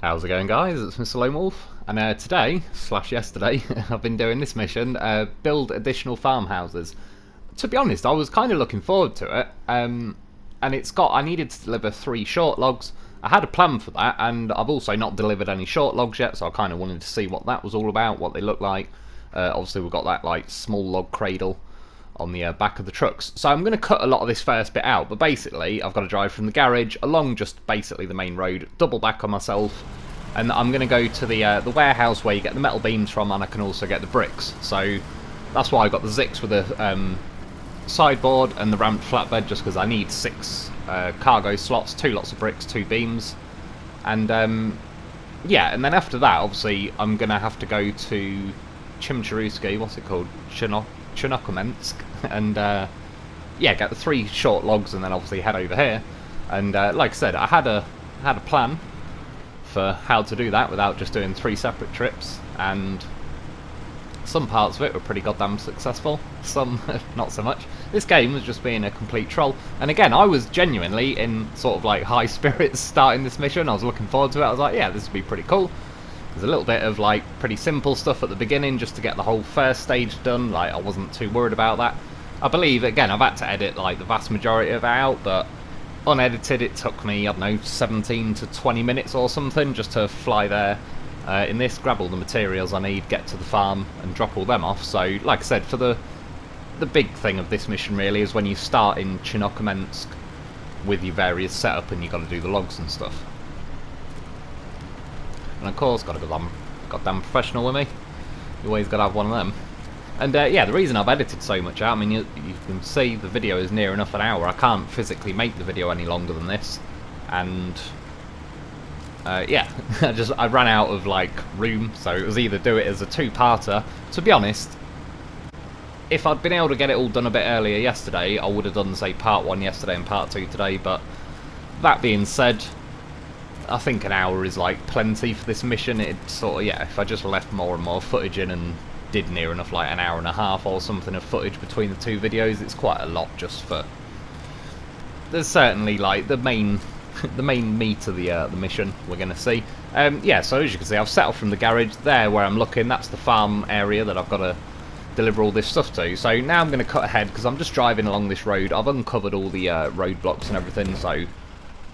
How's it going, guys? It's Mr. Lo4f, and today, slash yesterday, I've been doing this mission, build additional farmhouses. To be honest, I was kind of looking forward to it, and I needed to deliver 3 short logs. I had a plan for that, and I've also not delivered any short logs yet, so I kind of wanted to see what that was all about, what they look like. Obviously we've got that like small log cradle on the back of the trucks. So I'm going to cut a lot of this first bit out, but basically I've got to drive from the garage along just basically the main road, double back on myself, and I'm going to go to the warehouse where you get the metal beams from, and I can also get the bricks. So that's why I got the Zikz with the sideboard and the ramped flatbed, just because I need 6 cargo slots, 2 lots of bricks, 2 beams, and yeah, and then after that obviously I'm going to have to go to Chimcharuski, what's it called, Chinokomensk, and yeah, get the 3 short logs and then obviously head over here. And like I said, I had a plan for how to do that without just doing 3 separate trips, and some parts of it were pretty goddamn successful, some not so much. This game was just being a complete troll, and again I was genuinely in sort of like high spirits starting this mission. I was looking forward to it. I was like, yeah, this would be pretty cool. There's a little bit of like pretty simple stuff at the beginning just to get the whole first stage done. Like, I wasn't too worried about that. I believe, again, I've had to edit like the vast majority of it out, but unedited it took me, I don't know, 17 to 20 minutes or something just to fly there in this, grab all the materials I need, get to the farm and drop all them off. So like I said, for the big thing of this mission really is when you start in Chinokomensk with your various setup and you've got to do the logs and stuff. And of course, got a goddamn professional with me. You always got to have one of them. And yeah, the reason I've edited so much out, I mean, you can see the video is near enough an hour. I can't physically make the video any longer than this. And yeah, I ran out of like room, so it was either do it as a 2-parter. To be honest, if I'd been able to get it all done a bit earlier yesterday, I would have done, say, part 1 yesterday and part 2 today. But that being said, I think an hour is like plenty for this mission. It sort of, yeah, if I just left more and more footage in and did near enough like an hour and a half or something of footage between the 2 videos, it's quite a lot just for... There's certainly like the main meat of the mission we're going to see. Yeah, so as you can see, I've set off from the garage there where I'm looking. That's the farm area that I've got to deliver all this stuff to. So now I'm going to cut ahead because I'm just driving along this road. I've uncovered all the roadblocks and everything, so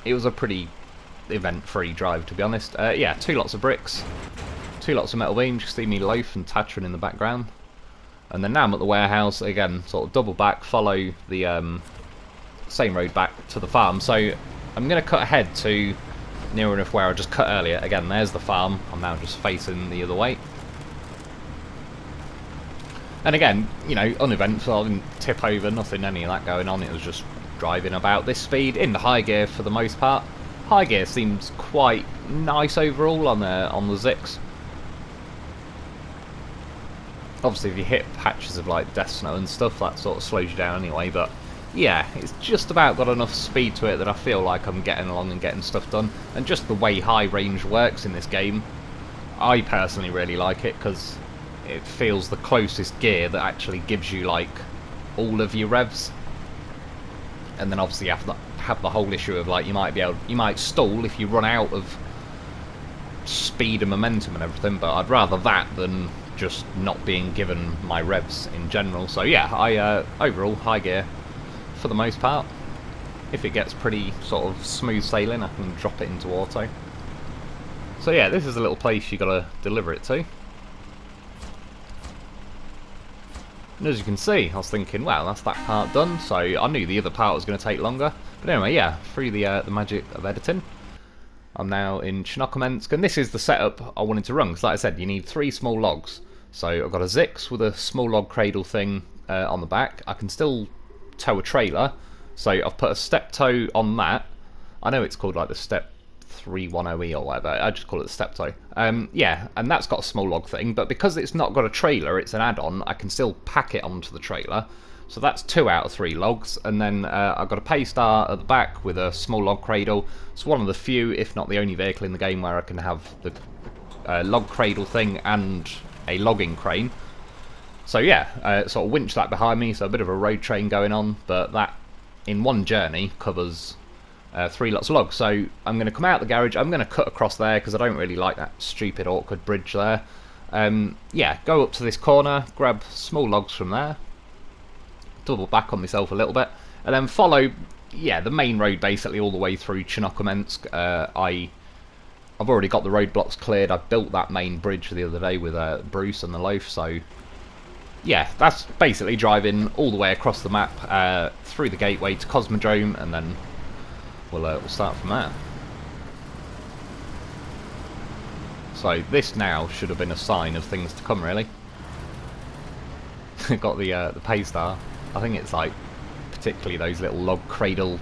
it was a pretty event-free drive, to be honest. Yeah, 2 lots of bricks, 2 lots of metal beams. You can see me loaf and Tatrin in the background. And then now I'm at the warehouse again, sort of double back, follow the same road back to the farm. So I'm going to cut ahead to near enough where I just cut earlier. Again, there's the farm. I'm now just facing the other way. And again, you know, uneventful. I didn't tip over, nothing, any of that going on. It was just driving about this speed in the high gear for the most part. High gear seems quite nice overall on the Zikz. Obviously if you hit patches of like death snow and stuff, that sort of slows you down anyway, but yeah, it's just about got enough speed to it that I feel like I'm getting along and getting stuff done. And just the way high range works in this game, I personally really like it, because it feels the closest gear that actually gives you like all of your revs. And then obviously you have the whole issue of like you might stall if you run out of speed and momentum and everything, but I'd rather that than just not being given my revs in general. So yeah, I overall high gear for the most part. If it gets pretty sort of smooth sailing, I can drop it into auto. So yeah, this is a little place you gotta deliver it to. And as you can see, I was thinking, well, that's that part done, so I knew the other part was going to take longer. But anyway, yeah, through the magic of editing, I'm now in Chinokomensk, and this is the setup I wanted to run. Because like I said, you need 3 small logs. So I've got a Zikz with a small log cradle thing on the back. I can still tow a trailer, so I've put a step tow on that. I know it's called like the Step 310E or whatever, I just call it the step tow. Yeah, and that's got a small log thing, but because it's not got a trailer, it's an add-on, I can still pack it onto the trailer. So that's 2 out of 3 logs, and then I've got a Paystar at the back with a small log cradle. It's one of the few, if not the only vehicle in the game where I can have the log cradle thing and a logging crane. So yeah, sort of winch that behind me, so a bit of a road train going on, but that in one journey covers 3 lots of logs. So I'm going to come out the garage, I'm going to cut across there because I don't really like that stupid awkward bridge there. Yeah, go up to this corner, grab small logs from there, double back on myself a little bit, and then follow, yeah, the main road basically all the way through Chinokomensk. I've already got the roadblocks cleared. I built that main bridge the other day with Bruce and the Lo4f, so yeah, that's basically driving all the way across the map through the gateway to Cosmodrome, and then we'll start from there. So this now should have been a sign of things to come, really. Got the Paystar. I think it's like particularly those little log cradle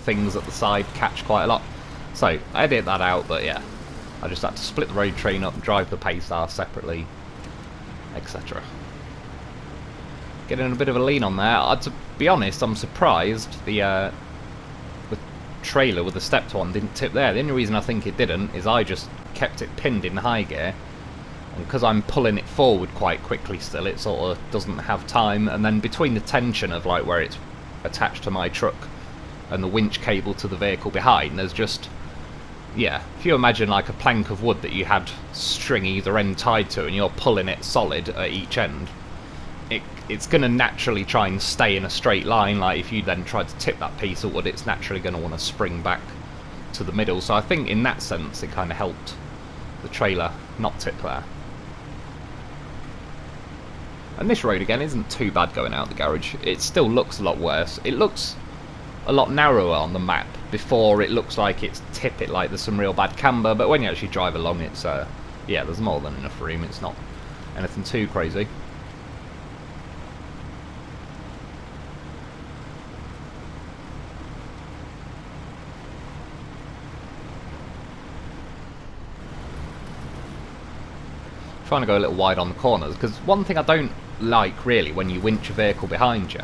things at the side catch quite a lot. So I edit that out, but yeah, I just had to split the road train up, drive the Paystar separately, etc. Getting a bit of a lean on there. To be honest, I'm surprised the trailer with the stepped one didn't tip there. The only reason I think it didn't is I just kept it pinned in high gear, and because I'm pulling it forward quite quickly still, it sort of doesn't have time, and then between the tension of like where it's attached to my truck and the winch cable to the vehicle behind, there's just, yeah, if you imagine like a plank of wood that you had string either end tied to and you're pulling it solid at each end, it's going to naturally try and stay in a straight line. Like if you then try to tip that piece of wood, it's naturally going to want to spring back to the middle. So I think in that sense it kind of helped the trailer not tip there. And this road again isn't too bad going out the garage. It still looks a lot worse. It looks a lot narrower on the map before it looks like it's tip it, like there's some real bad camber, but when you actually drive along it's yeah, there's more than enough room. It's not anything too crazy. Trying to go a little wide on the corners, because one thing I don't like really when you winch a vehicle behind you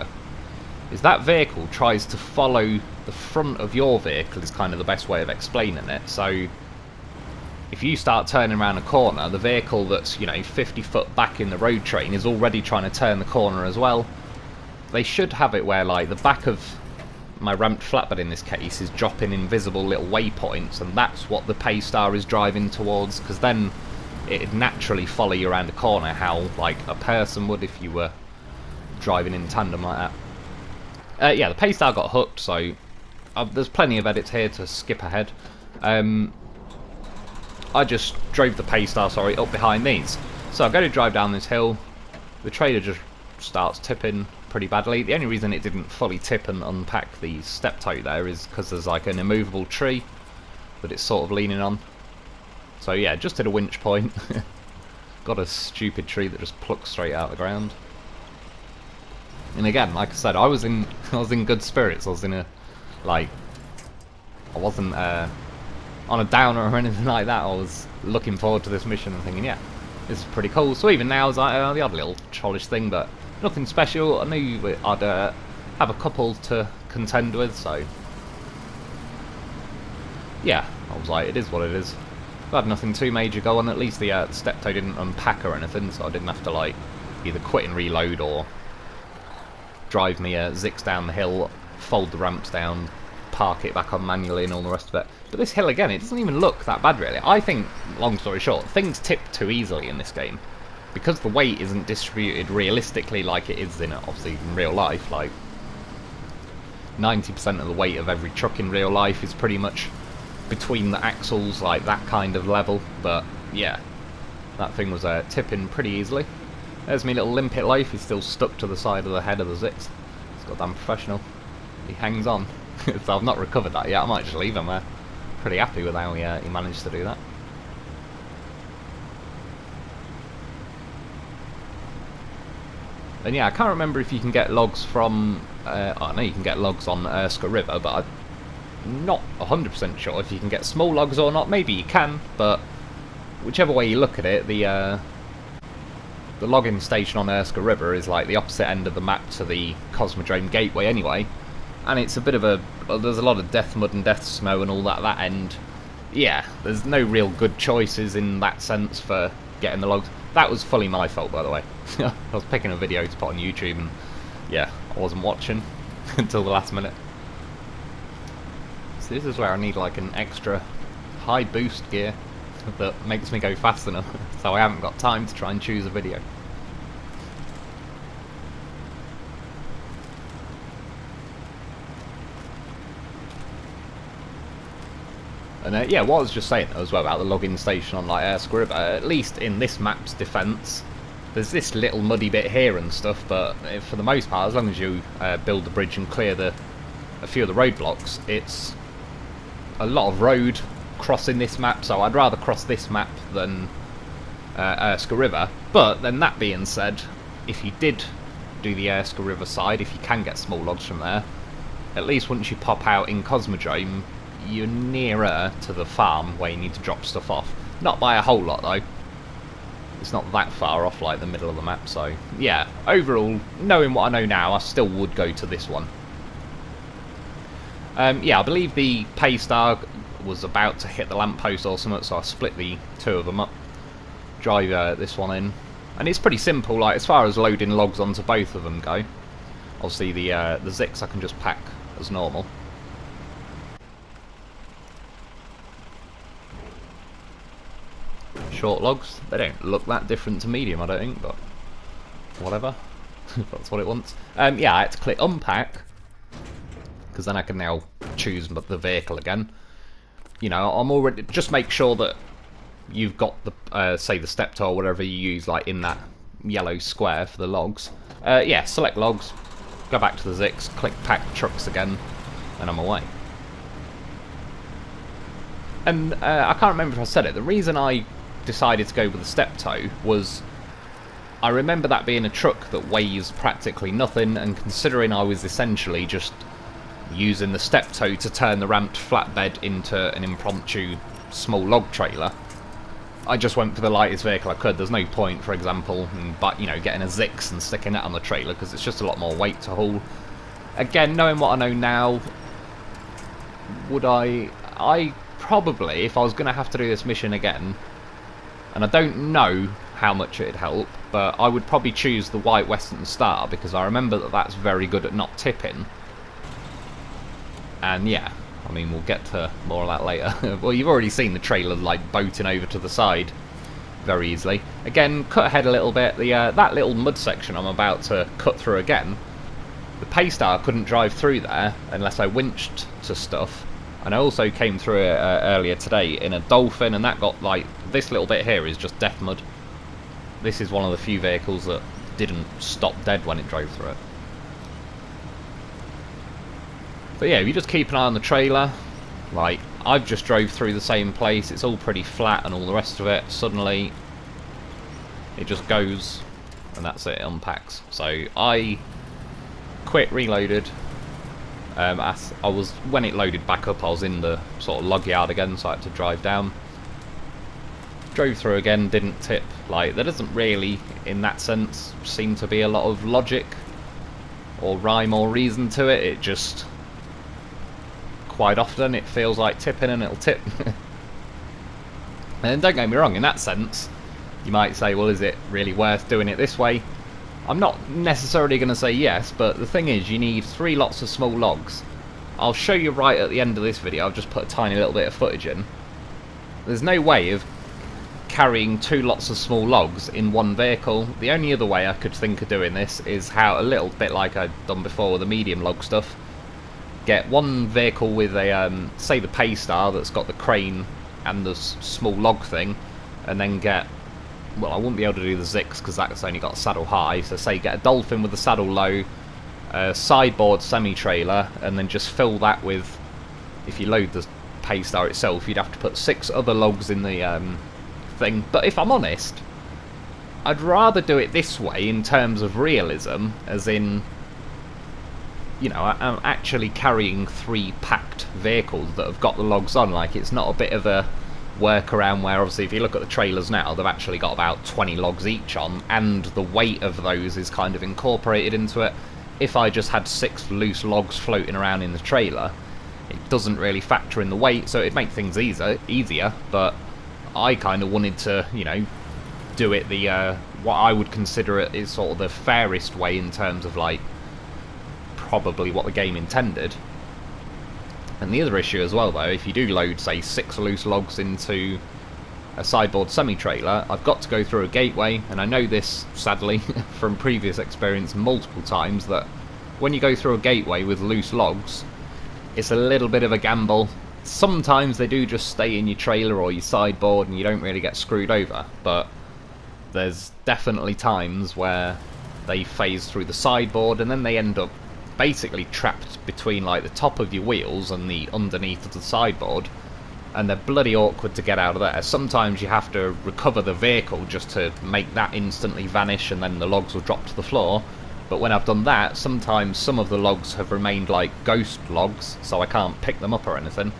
is that vehicle tries to follow the front of your vehicle, is kind of the best way of explaining it. So if you start turning around a corner, the vehicle that's, you know, 50 foot back in the road train is already trying to turn the corner as well. They should have it where like the back of my ramped flatbed in this case is dropping invisible little waypoints, and that's what the Paystar is driving towards, because then it'd naturally follow you around the corner how like a person would if you were driving in tandem like that. Yeah, the Paystar got hooked, so there's plenty of edits here to skip ahead. I just drove the Paystar, sorry, up behind these. So I go to drive down this hill, the trailer just starts tipping pretty badly. The only reason it didn't fully tip and unpack the step toe there is because there's like an immovable tree that it's sort of leaning on. So yeah, just hit a winch point. Got a stupid tree that just plucks straight out of the ground. And again, like I said, I was in good spirits. I was in a, like, I wasn't on a downer or anything like that. I was looking forward to this mission and thinking, yeah, this is pretty cool. So even now, it's like the odd little trollish thing, but nothing special. I knew I'd have a couple to contend with, so yeah, I was like, it is what it is. I had nothing too major go on. At least the step toe didn't unpack or anything, so I didn't have to like either quit and reload or drive me Zikz down the hill, fold the ramps down, park it back on manually and all the rest of it. But this hill again, it doesn't even look that bad really. I think, long story short, things tip too easily in this game because the weight isn't distributed realistically like it is in obviously in real life. Like 90% of the weight of every truck in real life is pretty much between the axles, like that kind of level. But yeah, that thing was tipping pretty easily. There's me little limpet life. He's still stuck to the side of the head of the Zikz. He's goddamn professional. He hangs on. So I've not recovered that yet. I might just leave him there. Pretty happy with how he managed to do that. And yeah, I can't remember if you can get logs from I know you can get logs on Urska River, but I'm not 100% sure if you can get small logs or not. Maybe you can, but whichever way you look at it, the logging station on Urska River is like the opposite end of the map to the Cosmodrome gateway anyway, and it's a bit of a, there's a lot of death mud and death snow and all that at that end. Yeah, there's no real good choices in that sense for getting the logs. That was fully my fault, by the way. I was picking a video to put on YouTube and yeah, I wasn't watching until the last minute. So this is where I need like an extra high boost gear that makes me go fast enough, so I haven't got time to try and choose a video. And yeah, what I was just saying though, as well about the logging station on like Erskine River, at least in this map's defence, there's this little muddy bit here and stuff, but for the most part, as long as you build the bridge and clear a few of the roadblocks, it's a lot of road crossing this map, so I'd rather cross this map than Erskine River. But then that being said, if you did do the Erskine River side, if you can get small logs from there, at least once you pop out in Cosmodrome, you're nearer to the farm where you need to drop stuff off. Not by a whole lot though. It's not that far off like the middle of the map, so yeah, overall, knowing what I know now, I still would go to this one. Yeah, I believe the Paystar was about to hit the lamppost or something, so I split the two of them up, drive this one in, and it's pretty simple, like as far as loading logs onto both of them go. Obviously the Zikz I can just pack as normal. Short logs, they don't look that different to medium, I don't think, but whatever. That's what it wants. Yeah, I had to click unpack, because then I can now choose the vehicle again. You know, I'm already, just make sure that you've got the, say the step toe or whatever you use, like in that yellow square for the logs. Yeah, select logs, go back to the Zikz, click pack trucks again, and I'm away. And I can't remember if I said it, the reason I decided to go with the step toe was I remember that being a truck that weighs practically nothing, and considering I was essentially just using the step toe to turn the ramped flatbed into an impromptu small log trailer, I just went for the lightest vehicle I could. There's no point, for example, in, you know, getting a Zikz and sticking that on the trailer because it's just a lot more weight to haul. Again, knowing what I know now, would I probably, if I was going to have to do this mission again, and I don't know how much it'd help, but I would probably choose the White Western Star, because I remember that that's very good at not tipping. And yeah, I mean, we'll get to more of that later. Well, you've already seen the trailer like boating over to the side very easily. Again, cut ahead a little bit, that little mud section I'm about to cut through again, the Paystar couldn't drive through there unless I winched to stuff. And I also came through it earlier today in a Dolphin, and that got, like, this little bit here is just death mud. This is one of the few vehicles that didn't stop dead when it drove through it. But yeah, if you just keep an eye on the trailer, like, I've just drove through the same place, it's all pretty flat and all the rest of it, suddenly it just goes, and that's it, it unpacks. So I quit, reloaded. When it loaded back up, I was in the sort of log yard again, so I had to drive down. Drove through again, didn't tip. Like, there doesn't really, in that sense, seem to be a lot of logic or rhyme or reason to it. It just, quite often, it feels like tipping and it'll tip. And don't get me wrong, in that sense, you might say, well, is it really worth doing it this way? I'm not necessarily going to say yes, but the thing is, you need 3 lots of small logs. I'll show you right at the end of this video, I've just put a tiny little bit of footage in. There's no way of carrying 2 lots of small logs in one vehicle. The only other way I could think of doing this is how, a little bit like I've done before with the medium log stuff, get one vehicle with a, say the Paystar that's got the crane and the small log thing, and then get, well, I wouldn't be able to do the Zikz because that's only got a saddle high, so say get a Dolphin with the saddle low, a sideboard semi-trailer, and then just fill that with, if you load the Paystar itself, you'd have to put 6 other logs in the thing. But if I'm honest, I'd rather do it this way in terms of realism, as in, you know, I'm actually carrying 3 packed vehicles that have got the logs on. Like, it's not a bit of a workaround where, obviously, if you look at the trailers now, they've actually got about 20 logs each on, and the weight of those is kind of incorporated into it. If I just had 6 loose logs floating around in the trailer, it doesn't really factor in the weight, so it'd make things easier, but I kind of wanted to, you know, do it the, what I would consider it is sort of the fairest way in terms of, like, probably what the game intended. And the other issue as well, though, if you do load, say, 6 loose logs into a sideboard semi-trailer, I've got to go through a gateway, and I know this, sadly, from previous experience multiple times, that when you go through a gateway with loose logs, it's a little bit of a gamble. Sometimes they do just stay in your trailer or your sideboard and you don't really get screwed over, but there's definitely times where they phase through the sideboard and then they end up basically trapped between like the top of your wheels and the underneath of the sideboard, and they're bloody awkward to get out of there. Sometimes you have to recover the vehicle just to make that instantly vanish and then the logs will drop to the floor. But when I've done that, sometimes some of the logs have remained like ghost logs, so I can't pick them up or anything.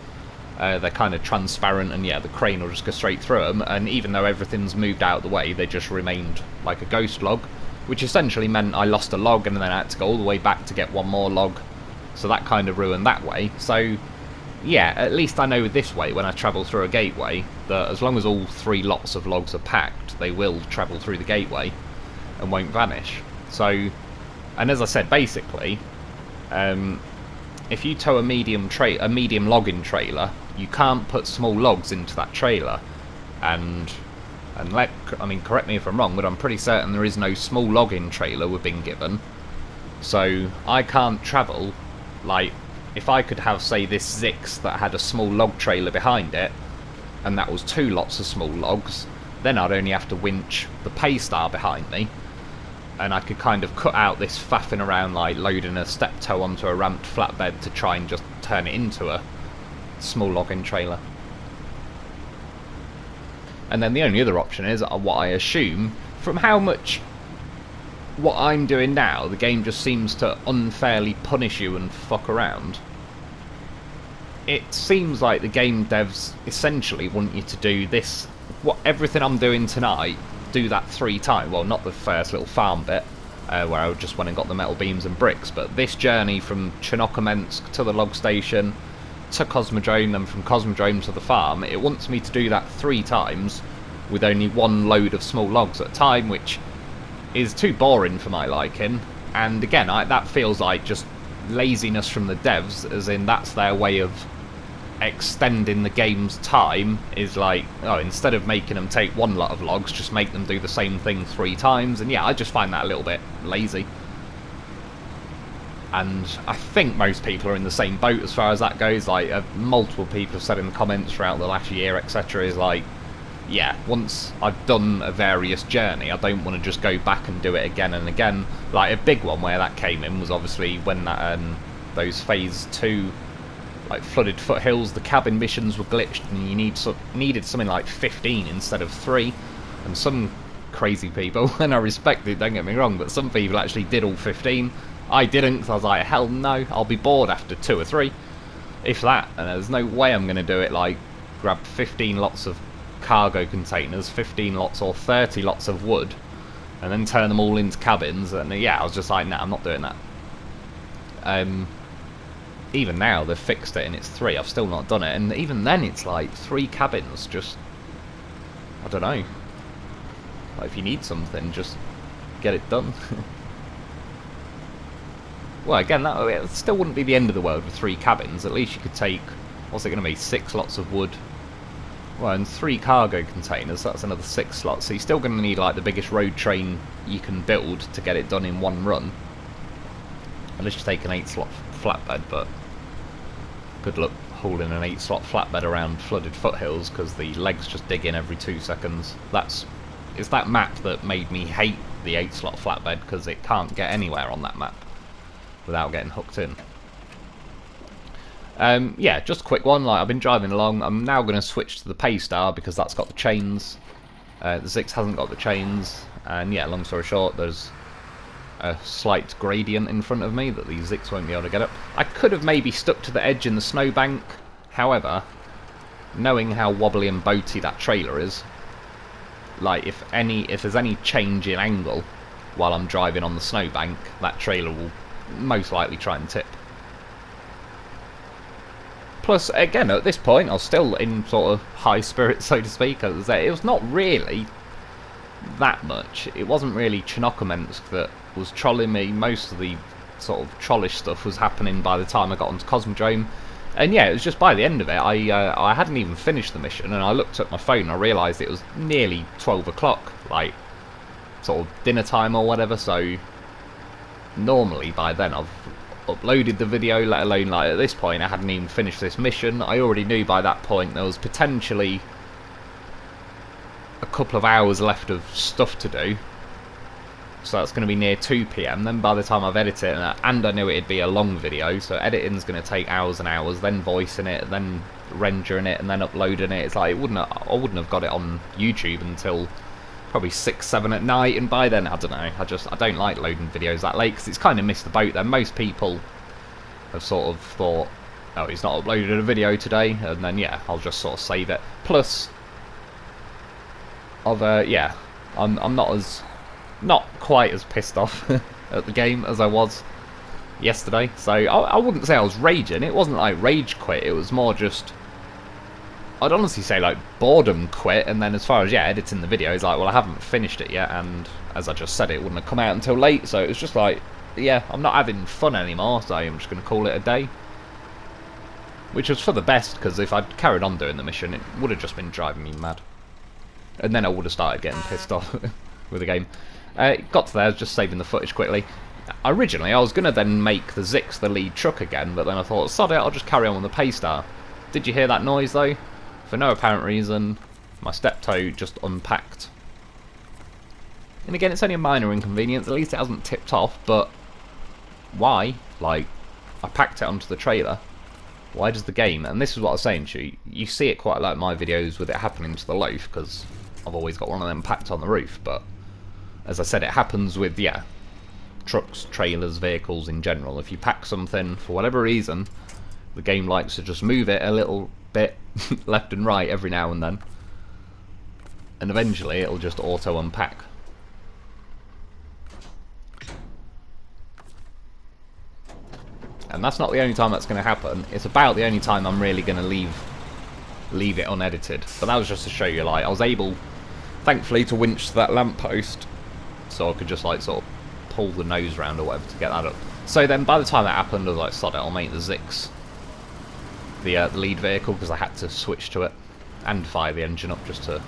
They're kind of transparent, and yeah, the crane will just go straight through them, and even though everything's moved out of the way, they just remained like a ghost log, which essentially meant I lost a log and then I had to go all the way back to get one more log, so that kind of ruined that way. So yeah, at least I know this way when I travel through a gateway, that as long as all 3 lots of logs are packed, they will travel through the gateway and won't vanish. So, and as I said, basically, if you tow a medium logging trailer, you can't put small logs into that trailer, and I mean, correct me if I'm wrong, but I'm pretty certain there is no small logging trailer we've been given. So I can't travel, like, if I could have, say, this Zikz that had a small log trailer behind it, and that was 2 lots of small logs, then I'd only have to winch the Paystar behind me, and I could kind of cut out this faffing around like loading a step tow onto a ramped flatbed to try and just turn it into a small logging trailer. And then the only other option is, what I assume, from how much what I'm doing now, the game just seems to unfairly punish you and fuck around. It seems like the game devs essentially want you to do this, everything I'm doing tonight, do that 3 times. Well, not the first little farm bit, where I just went and got the metal beams and bricks, but this journey from Chernobyl to the log station, to Cosmodrome, and from Cosmodrome to the farm, it wants me to do that 3 times with only 1 load of small logs at a time, which is too boring for my liking. And again, that feels like just laziness from the devs, as in that's their way of extending the game's time, is like, oh, instead of making them take 1 lot of logs, just make them do the same thing 3 times. And yeah, I just find that a little bit lazy. And I think most people are in the same boat as far as that goes. Like, multiple people have said in the comments throughout the last year, etc., is like, yeah, once I've done a various journey, I don't want to just go back and do it again and again. Like, a big one where that came in was obviously when that those phase 2 like flooded foothills, the cabin missions were glitched and you needed something like 15 instead of 3, and some crazy people, and I respect it, don't get me wrong, but some people actually did all 15. I didn't, because I was like, hell no, I'll be bored after 2 or 3, if that, and there's no way I'm going to do it, like, grab 15 lots of cargo containers, 15 lots or 30 lots of wood, and then turn them all into cabins. And yeah, I was just like, nah, I'm not doing that. Even now they've fixed it and it's 3, I've still not done it, and even then it's like 3 cabins, just, I don't know, like, if you need something, just get it done. Well, again, that still wouldn't be the end of the world with 3 cabins. At least you could take, what's it going to be, 6 lots of wood, well, and 3 cargo containers, that's another 6 slots, so you're still going to need like the biggest road train you can build to get it done in 1 run, unless you take an 8-slot flatbed, but good luck hauling an 8-slot flatbed around flooded foothills, because the legs just dig in every 2 seconds. It's that map that made me hate the 8-slot flatbed, because it can't get anywhere on that map without getting hooked in. Yeah, just a quick one. Like, I've been driving along. I'm now going to switch to the Paystar because that's got the chains. The Zikz hasn't got the chains, and yeah, long story short, there's a slight gradient in front of me that the Zikz won't be able to get up. I could have maybe stuck to the edge in the snowbank. However, knowing how wobbly and boaty that trailer is, like, if there's any change in angle while I'm driving on the snowbank, that trailer will most likely try and tip. Plus, again, at this point, I was still in sort of high spirits, so to speak. It was not really that much. It wasn't really Chernobyl that was trolling me. Most of the sort of trollish stuff was happening by the time I got onto Cosmodrome. And yeah, it was just by the end of it, I hadn't even finished the mission, and I looked at my phone and I realised it was nearly 12 o'clock, like sort of dinner time or whatever. So normally by then I've uploaded the video, let alone like at this point I hadn't even finished this mission. I already knew by that point there was potentially a couple of hours left of stuff to do. So that's going to be near 2 PM. Then by the time I've edited it, and I knew it'd be a long video, so editing's going to take hours and hours, then voicing it, then rendering it, and then uploading it. It's like I wouldn't have got it on YouTube until probably 6, 7 at night, and by then, I don't know, I don't like loading videos that late, because it's kind of missed the boat then. Most people have sort of thought, oh, he's not uploaded a video today, and then yeah, I'll just sort of save it. Plus, yeah, I'm not quite as pissed off at the game as I was yesterday. So I wouldn't say I was raging. It wasn't like rage quit. It was more just, I'd honestly say like boredom quit. And then as far as yeah, editing the video, it's like, well, I haven't finished it yet, and as I just said, it wouldn't have come out until late. So it was just like, yeah, I'm not having fun anymore, so I'm just going to call it a day. Which was for the best, because if I'd carried on doing the mission, it would have just been driving me mad. And then I would have started getting pissed off with the game. Got to there, just saving the footage quickly. Originally, I was going to then make the Zikz the lead truck again, but then I thought, sod it, I'll just carry on with the Paystar. Did you hear that noise, though? For no apparent reason, my step toe just unpacked. And again, it's only a minor inconvenience, at least it hasn't tipped off, but why? Like, I packed it onto the trailer. Why does the game, and this is what I was saying to you, you see it quite a lot in my videos with it happening to the loaf, because I've always got one of them packed on the roof, but as I said, it happens with, yeah, trucks, trailers, vehicles in general. If you pack something, for whatever reason, the game likes to just move it a little bit left and right every now and then. And eventually it'll just auto-unpack. And that's not the only time that's going to happen. It's about the only time I'm really going to leave it unedited. But that was just to show you, like, I was able, thankfully, to winch to that lamppost, so I could just like sort of pull the nose round or whatever to get that up. So then by the time that happened, I was like, sod it, I'll make the Zikz the lead vehicle, because I had to switch to it and fire the engine up just to...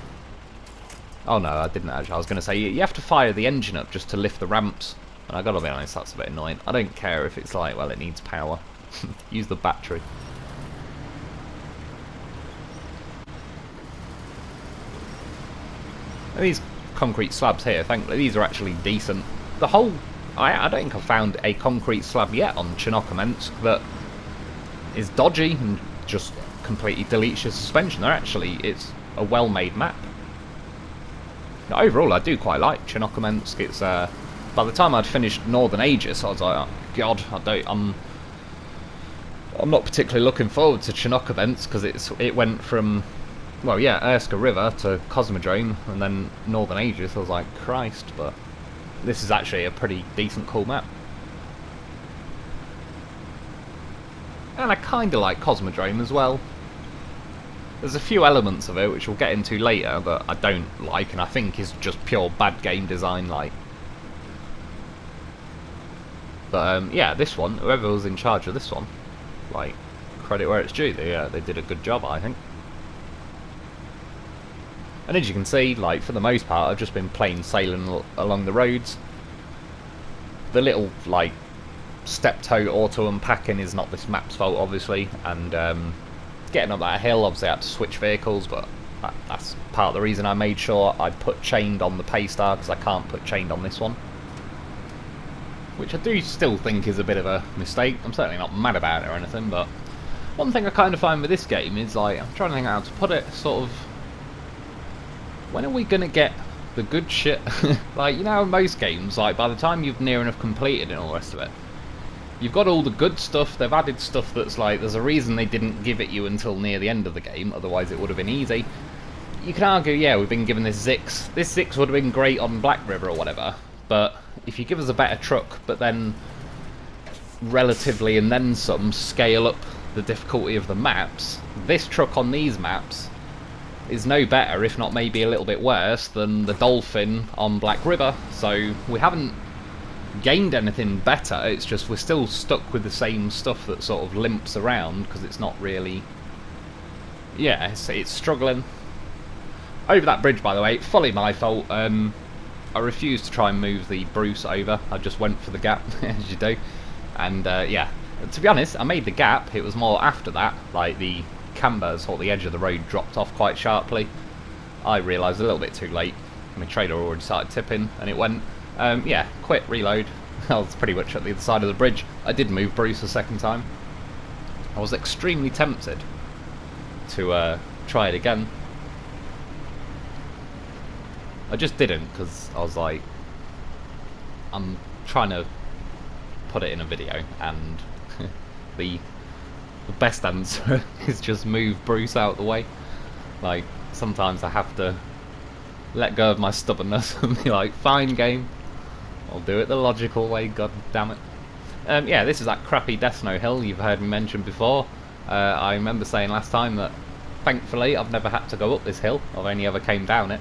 Oh no, I didn't actually. I was going to say, you have to fire the engine up just to lift the ramps. And I gotta be honest, that's a bit annoying. I don't care if it's like, well, it needs power. Use the battery. And these concrete slabs here, thankfully, these are actually decent. The whole... I don't think I've found a concrete slab yet on Chernockemensk that is dodgy and just completely deletes your suspension. They're actually... it's a well-made map. Now, overall, I do quite like Chernockemensk. It's... by the time I'd finished Northern Aegis, I was like, oh, God, I'm not particularly looking forward to Chernockemensk, because it went from, well, yeah, Erska River to Cosmodrome, and then Northern Aegis. I was like, Christ, but this is actually a pretty decent, cool map. And I kind of like Cosmodrome as well. There's a few elements of it, which we'll get into later, that I don't like, and I think is just pure bad game design, like. But yeah, this one, whoever was in charge of this one, like, credit where it's due, they did a good job, I think. And as you can see, like, for the most part, I've just been plain sailing along the roads. The little, like, step-toe auto-unpacking is not this map's fault, obviously, and getting up that hill, obviously I had to switch vehicles, but that's part of the reason I made sure I'd put chained on the Paystar, because I can't put chained on this one. Which I do still think is a bit of a mistake. I'm certainly not mad about it or anything, but one thing I kind of find with this game is, like, I'm trying to think how to put it, sort of, when are we going to get the good shit? Like, you know, in most games, like, by the time you've near enough completed and all the rest of it, you've got all the good stuff. They've added stuff that's like, there's a reason they didn't give it you until near the end of the game, otherwise it would have been easy. You can argue, yeah, we've been given this Zikz. This Zikz would have been great on Black River or whatever, but if you give us a better truck, but then relatively and then some scale up the difficulty of the maps, this truck on these maps is no better, if not maybe a little bit worse, than the Dolphin on Black River. So we haven't gained anything better. It's just we're still stuck with the same stuff that sort of limps around because it's not really... Yeah, it's struggling. Over that bridge, by the way, fully my fault. I refused to try and move the Bruce over. I just went for the gap, as you do. And yeah, to be honest, I made the gap. It was more after that, like the camber, sort of the edge of the road dropped off quite sharply. I realised a little bit too late. My trailer already started tipping, and it went. Yeah, quit, reload. I was pretty much at the other side of the bridge. I did move Bruce a second time. I was extremely tempted to try it again. I just didn't, because I was like, I'm trying to put it in a video, and the best answer is just move Bruce out the way. Like, sometimes I have to let go of my stubbornness and be like, fine game, I'll do it the logical way, god damn it. Yeah, this is that crappy Death Snow hill you've heard me mention before. I remember saying last time that thankfully I've never had to go up this hill, I've only ever came down it.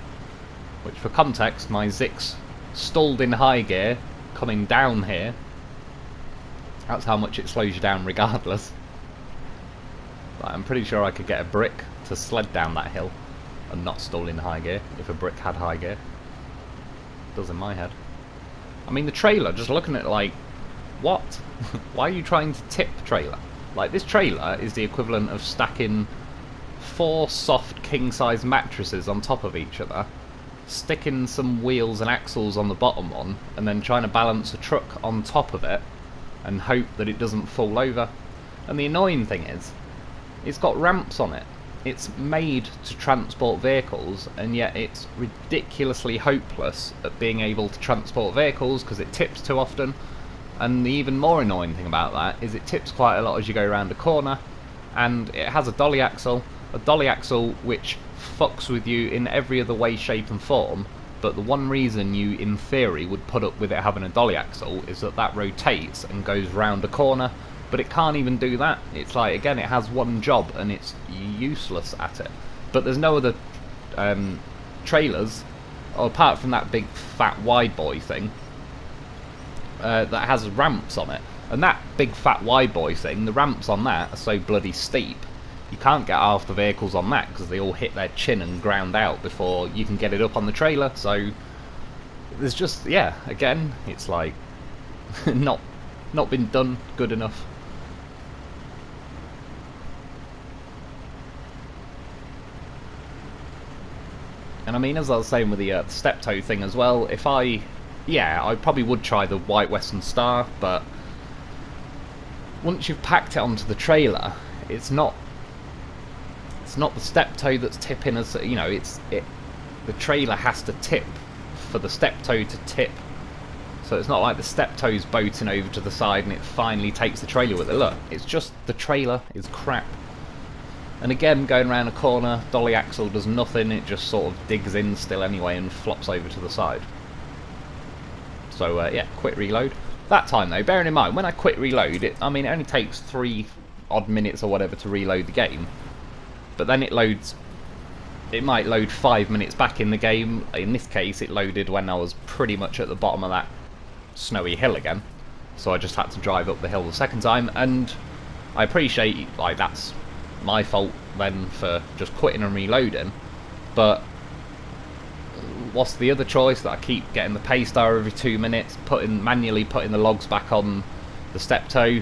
Which, for context, my Zikz stalled in high gear coming down here. That's how much it slows you down regardless. But I'm pretty sure I could get a brick to sled down that hill and not stall in high gear if a brick had high gear. It does in my head. I mean, the trailer, just looking at it like, what? Why are you trying to tip trailer? Like, this trailer is the equivalent of stacking 4 soft king-size mattresses on top of each other, sticking some wheels and axles on the bottom one, and then trying to balance a truck on top of it and hope that it doesn't fall over. And the annoying thing is, it's got ramps on it. It's made to transport vehicles, and yet it's ridiculously hopeless at being able to transport vehicles because it tips too often. And the even more annoying thing about that is it tips quite a lot as you go around a corner, and it has a dolly axle which fucks with you in every other way, shape and form, but the one reason you in theory would put up with it having a dolly axle is that rotates and goes round a corner, but it can't even do that. It's like, again, it has one job and it's useless at it. But there's no other trailers, apart from that big fat wide boy thing, that has ramps on it. And that big fat wide boy thing, the ramps on that are so bloody steep, you can't get half the vehicles on that because they all hit their chin and ground out before you can get it up on the trailer. So there's just, yeah, again, it's like not been done good enough. And I mean, as I was saying with the step-toe thing as well, if I probably would try the White Western Star, but once you've packed it onto the trailer, it's not the step-toe that's tipping us, you know, the trailer has to tip for the step-toe to tip. So it's not like the step-toe's boating over to the side and it finally takes the trailer with it. Look, it's just the trailer is crap. And again, going around a corner, dolly axle does nothing, it just sort of digs in still anyway and flops over to the side. So yeah, quit reload. That time though, bearing in mind, when I quit reload, it only takes 3 odd minutes or whatever to reload the game. But then it might load 5 minutes back in the game. In this case, it loaded when I was pretty much at the bottom of that snowy hill again. So I just had to drive up the hill the second time, and I appreciate, like, that's my fault then for just quitting and reloading. But what's the other choice? That I keep getting the Paystar every 2 minutes, manually putting the logs back on the step-toe.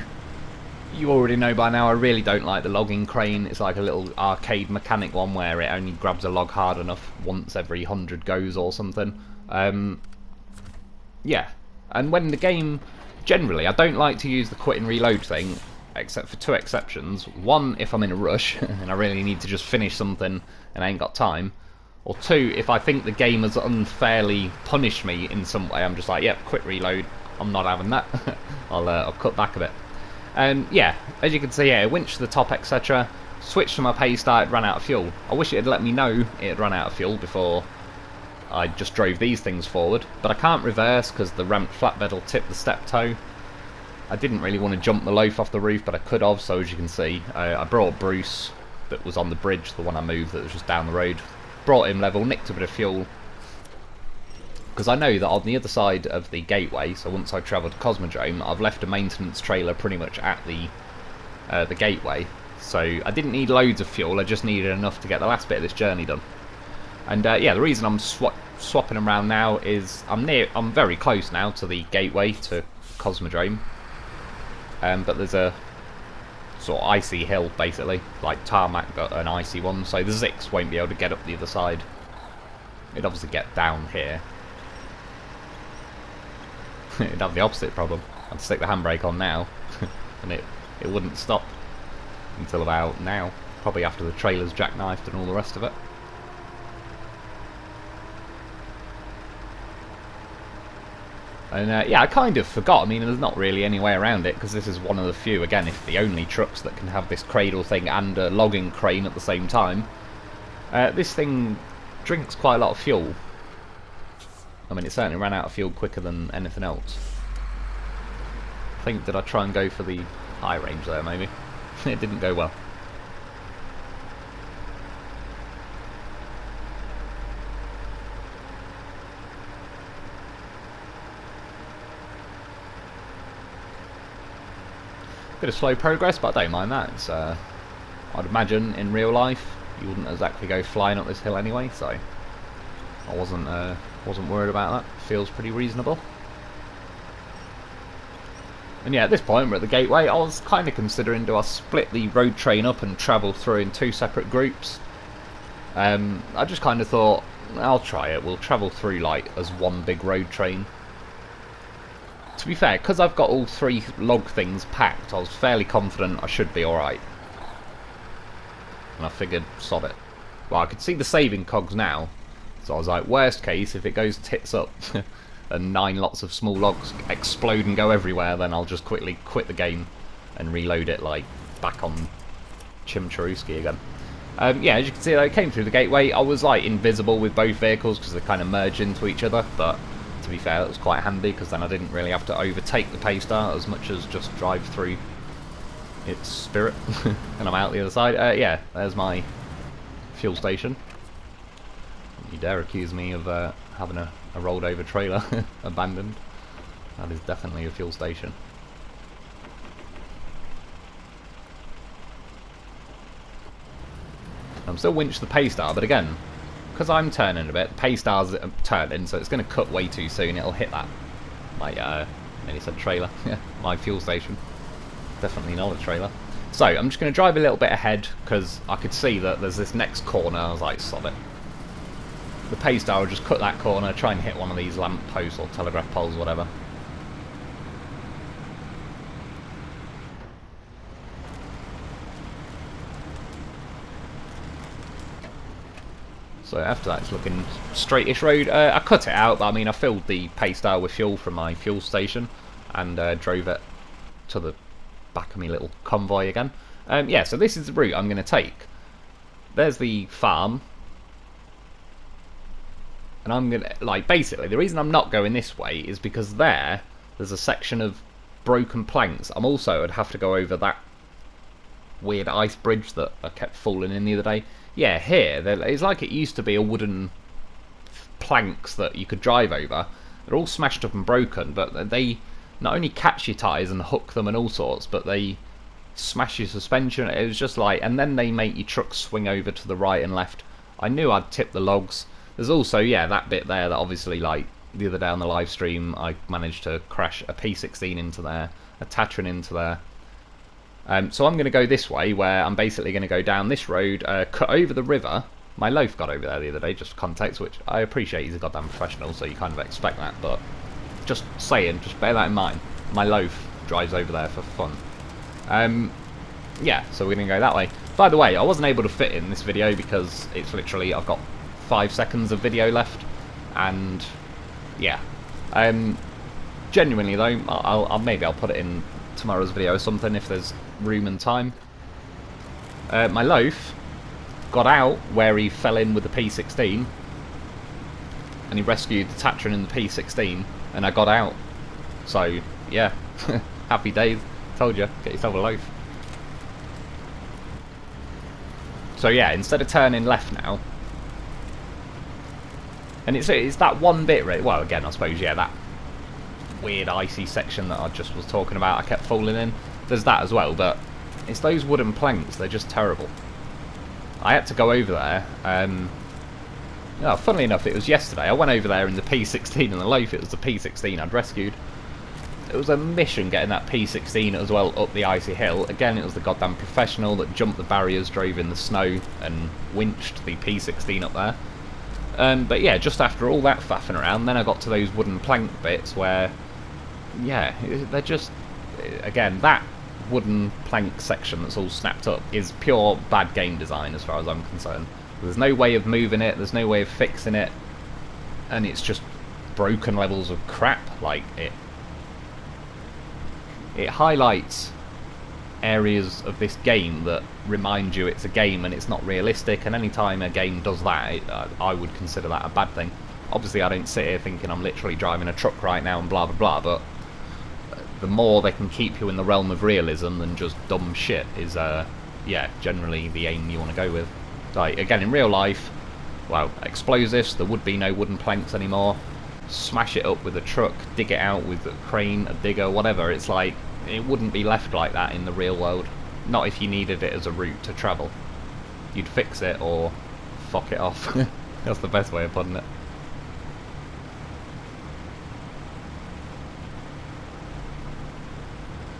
You already know by now I really don't like the logging crane. It's like a little arcade mechanic one where it only grabs a log hard enough once every 100 goes or something. Yeah, and when the game, generally, I don't like to use the quit and reload thing, except for 2 exceptions. One, if I'm in a rush and I really need to just finish something and I ain't got time. Or 2, if I think the game has unfairly punished me in some way. I'm just like, yep, quit reload, I'm not having that. I'll cut back a bit. Yeah, as you can see here, winch to the top, etc. Switched to my Paystar, it ran out of fuel. I wish it had let me know it had run out of fuel before I just drove these things forward. But I can't reverse because the ramped flatbed will tip the step-toe. I didn't really want to jump the loaf off the roof, but I could have, so as you can see, I brought Bruce that was on the bridge, the one I moved that was just down the road. Brought him level, nicked a bit of fuel. because I know that on the other side of the gateway, so once I travel to Cosmodrome, I've left a maintenance trailer pretty much at the gateway. So I didn't need loads of fuel, I just needed enough to get the last bit of this journey done. And yeah, the reason I'm swapping them around now is I'm very close now to the gateway to Cosmodrome. But there's a sort of icy hill, basically, like tarmac, but an icy one, so the Zikz won't be able to get up the other side. It'd obviously get down here. It'd have the opposite problem. I'd stick the handbrake on now, and it wouldn't stop until about now, probably after the trailer's jackknifed and all the rest of it. And yeah, I kind of forgot. I mean, there's not really any way around it, because this is one of the few, again, if the only trucks that can have this cradle thing and a logging crane at the same time. This thing drinks quite a lot of fuel. I mean, it certainly ran out of fuel quicker than anything else. I think, did I try and go for the high range there, maybe? It didn't go well. Bit of slow progress, but I don't mind that. It's, I'd imagine in real life you wouldn't exactly go flying up this hill anyway, so I wasn't worried about that. Feels pretty reasonable. And yeah, at this point we're at the gateway. I was kind of considering, do I split the road train up and travel through in 2 separate groups? I just kind of thought, I'll try it. We'll travel through like as one big road train. To be fair, because I've got all 3 log things packed, I was fairly confident I should be alright. And I figured, sod it. Well, I could see the saving cogs now, so I was like, worst case, if it goes tits up and 9 lots of small logs explode and go everywhere, then I'll just quickly quit the game and reload it, like, back on Chimcharuski again. Yeah, as you can see, I came through the gateway. I was, like, invisible with both vehicles because they kind of merge into each other, but to be fair, it was quite handy, because then I didn't really have to overtake the Paystar as much as just drive through its spirit and I'm out the other side. Yeah, there's my fuel station. You dare accuse me of having a rolled over trailer abandoned. That is definitely a fuel station. I'm still winch the Paystar, but again, because I'm turning a bit, the Paystar's turning, so it's going to cut way too soon. It'll hit that. My, nearly said trailer. My fuel station. Definitely not a trailer. So, I'm just going to drive a little bit ahead, because I could see that there's this next corner. I was like, sod it. The Paystar will just cut that corner, try and hit one of these lamp posts or telegraph poles, whatever. So after that, it's looking straightish road. I cut it out, but I mean, I filled the Paystar with fuel from my fuel station and drove it to the back of my little convoy again. Yeah, so this is the route I'm going to take. There's the farm. And I'm going to, like, basically, the reason I'm not going this way is because there's a section of broken planks. I'd have to go over that weird ice bridge that I kept falling in the other day. Yeah, here, it's like it used to be a wooden planks that you could drive over. They're all smashed up and broken, but they not only catch your tyres and hook them and all sorts, but they smash your suspension. It was just like, and then they make your truck swing over to the right and left. I knew I'd tip the logs. There's also, yeah, that bit there that obviously, like, the other day on the live stream, I managed to crash a P16 into there, a Tatran into there. So I'm going to go this way, where I'm basically going to go down this road, cut over the river. My Lo4f got over there the other day, just for context, which I appreciate. He's a goddamn professional, so you kind of expect that, but just saying, just bear that in mind. My Lo4f drives over there for fun. Yeah, so we're going to go that way. By the way, I wasn't able to fit in this video because it's literally, I've got 5 seconds of video left, and yeah. Genuinely though, maybe I'll put it in tomorrow's video or something if there's room and time. My Lo4f got out where he fell in with the P16, and he rescued the Tatran in the P16, and I got out. So yeah, happy days. Told you, get yourself a Lo4f. So yeah, instead of turning left now, And it's that one bit, right? Well, again, I suppose, yeah, that weird icy section that I just was talking about, I kept falling in. There's that as well, but it's those wooden planks, they're just terrible. I had to go over there. Oh, funnily enough, it was yesterday. I went over there in the P16 and the Lo4f, it was the P16 I'd rescued. It was a mission getting that P16 as well up the icy hill. Again, it was the goddamn professional that jumped the barriers, drove in the snow and winched the P16 up there. But yeah, just after all that faffing around, then I got to those wooden plank bits where, yeah, they're just, again, that wooden plank section that's all snapped up is pure bad game design as far as I'm concerned. There's no way of moving it, there's no way of fixing it, and it's just broken levels of crap. Like, it highlights areas of this game that remind you it's a game and it's not realistic, and any time a game does that, I would consider that a bad thing. Obviously I don't sit here thinking I'm literally driving a truck right now and blah blah blah, but the more they can keep you in the realm of realism than just dumb shit is, yeah, generally the aim you want to go with. Like, again, in real life, well, explosives, there would be no wooden planks anymore. Smash it up with a truck, dig it out with a crane, a digger, whatever. It's like, it wouldn't be left like that in the real world. Not if you needed it as a route to travel. You'd fix it or fuck it off. That's the best way of putting it.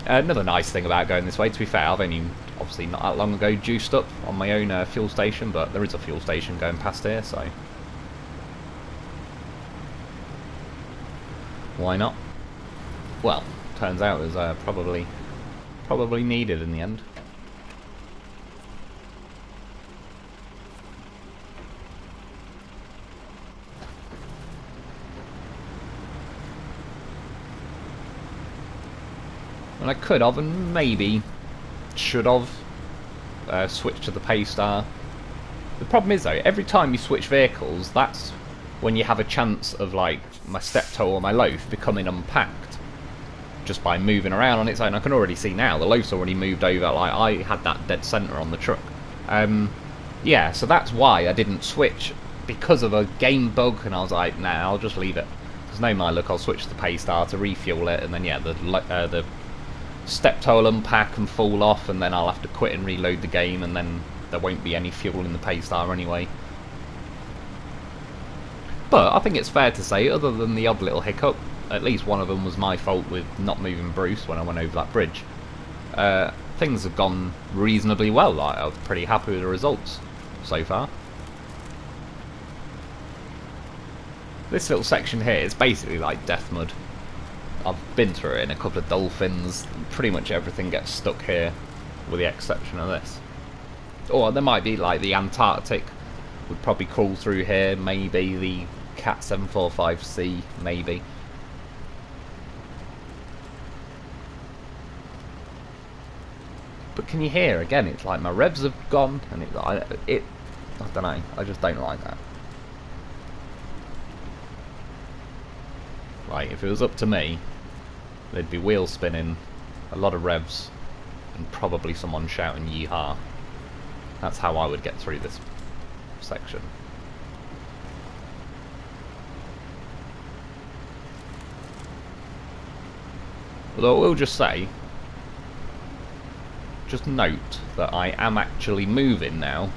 Another nice thing about going this way, to be fair, I've only, obviously not that long ago, juiced up on my own fuel station, but there is a fuel station going past here, so why not? Well, turns out it was probably needed in the end. And I could have, and maybe should have, switched to the Paystar. The problem is though, every time you switch vehicles, that's when you have a chance of, like, my Steptoe or my Lo4f becoming unpacked just by moving around on its own. I can already see now the Lo4f's already moved over. Like, I had that dead centre on the truck. Yeah, so that's why I didn't switch, because of a game bug, and I was like, nah, I'll just leave it. There's no my look, I'll switch to the Paystar to refuel it, and then yeah, the Steptoe will unpack and fall off, and then I'll have to quit and reload the game, and then there won't be any fuel in the Paystar anyway. But I think it's fair to say, other than the odd little hiccup, at least one of them was my fault with not moving Bruce when I went over that bridge. Things have gone reasonably well. Like, I was pretty happy with the results so far. This little section here is basically like death mud. I've been through it in a couple of dolphins. Pretty much everything gets stuck here, with the exception of this. Or there might be, like, the Antarctic would probably crawl through here, maybe the Cat 745C, maybe. But can you hear, again, it's like my revs have gone, and I don't know, I just don't like that. Like, if it was up to me, there'd be wheels spinning, a lot of revs, and probably someone shouting yeehaw. That's how I would get through this section. Although I will just say, just note that I am actually moving now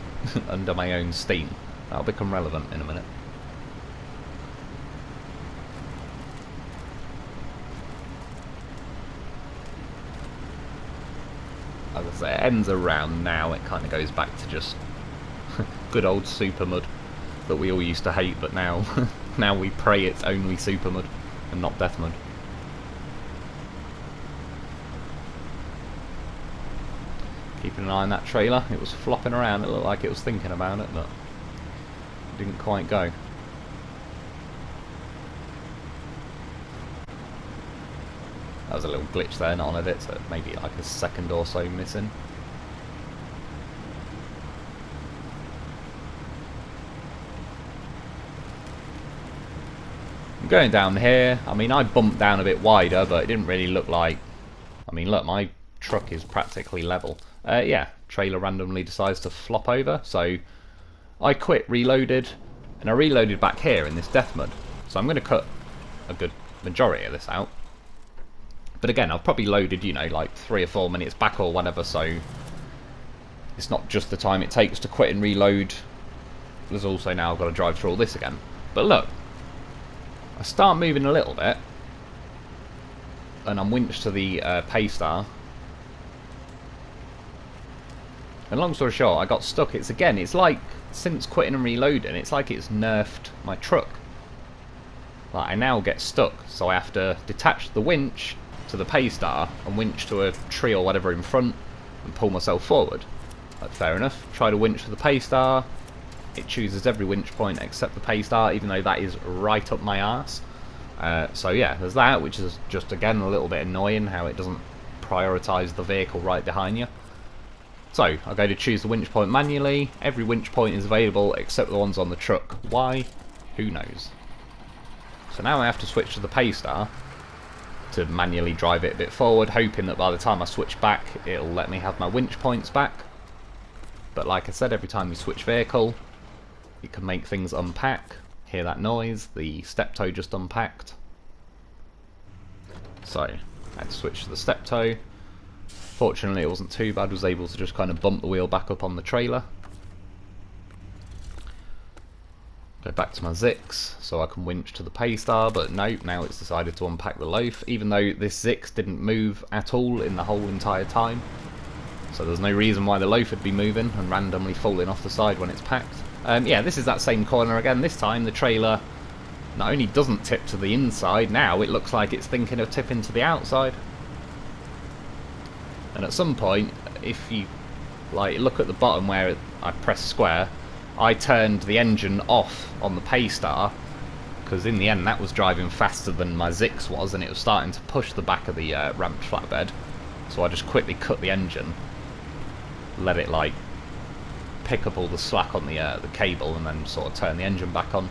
under my own steam. That'll become relevant in a minute. As I say, it ends around now, it kind of goes back to just good old super mud that we all used to hate, but now now we pray it's only super mud and not death mud. Keeping an eye on that trailer, it was flopping around, it looked like it was thinking about it, but it didn't quite go. That was a little glitch there, not on it, so maybe like a second or so missing. I'm going down here. I mean, I bumped down a bit wider, but it didn't really look like... I mean, look, my truck is practically level. Yeah, trailer randomly decides to flop over, so I quit, reloaded, And I reloaded back here in this death mud. So I'm going to cut a good majority of this out. But again, I've probably loaded, you know, like 3 or 4 minutes back or whatever, so it's not just the time it takes to quit and reload. There's also now I've got to drive through all this again. But look, I start moving a little bit, and I'm winched to the Paystar. And long story short, I got stuck. It's like, since quitting and reloading, it's like it's nerfed my truck. Like, I now get stuck, so I have to detach the winch to the Paystar and winch to a tree or whatever in front and pull myself forward. Like, fair enough. Try to winch to the Paystar. It chooses every winch point except the Paystar, even though that is right up my arse. So yeah, there's that, which is just, again, a little bit annoying how it doesn't prioritise the vehicle right behind you. So, I go to choose the winch point manually. Every winch point is available except the ones on the truck. Why? Who knows? So now I have to switch to the Paystar to manually drive it a bit forward, hoping that by the time I switch back, it'll let me have my winch points back. But like I said, every time you switch vehicle, it can make things unpack. Hear that noise? The step toe just unpacked. So, I had to switch to the step toe. Fortunately, it wasn't too bad. I was able to just kind of bump the wheel back up on the trailer. Go back to my Zikz so I can winch to the Paystar, but nope, now it's decided to unpack the loaf, even though this Zikz didn't move at all in the whole entire time. So there's no reason why the loaf would be moving and randomly falling off the side when it's packed. Yeah, this is that same corner again. This time the trailer not only doesn't tip to the inside, now it looks like it's thinking of tipping to the outside. And at some point, if you like look at the bottom where I press square, I turned the engine off on the Paystar, because in the end that was driving faster than my Zikz was, and it was starting to push the back of the ramped flatbed. So I just quickly cut the engine, let it like pick up all the slack on the cable, and then sort of turn the engine back on.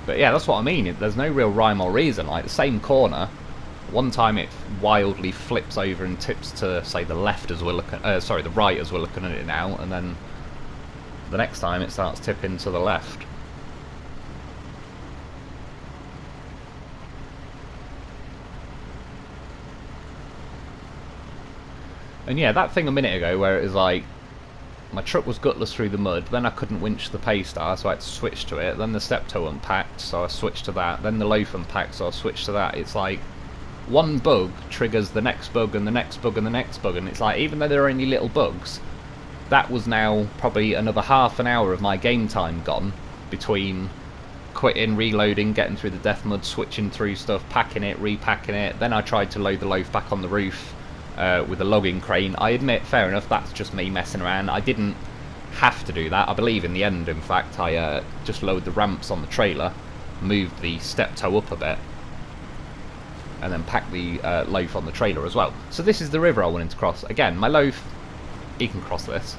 But yeah, that's what I mean. There's no real rhyme or reason. Like the same corner, one time it wildly flips over and tips to, say, the left as we're looking, sorry, the right as we're looking at it now, and then the next time it starts tipping to the left. And yeah, that thing a minute ago where it was like, my truck was gutless through the mud, then I couldn't winch the Paystar, so I had to switch to it, then the step toe unpacked, so I switched to that, then the loaf unpacked, so I switched to that. It's like, one bug triggers the next bug and the next bug and the next bug, and it's like, even though there are only little bugs, that was now probably another half an hour of my game time gone between quitting, reloading, getting through the death mud, switching through stuff, packing it, repacking it. Then I tried to load the loaf back on the roof with a logging crane. I admit, fair enough, that's just me messing around. I didn't have to do that. I believe in the end, in fact, I just lowered the ramps on the trailer, moved the step toe up a bit, and then packed the loaf on the trailer as well. So this is the river I wanted to cross. Again, my loaf, he can cross this.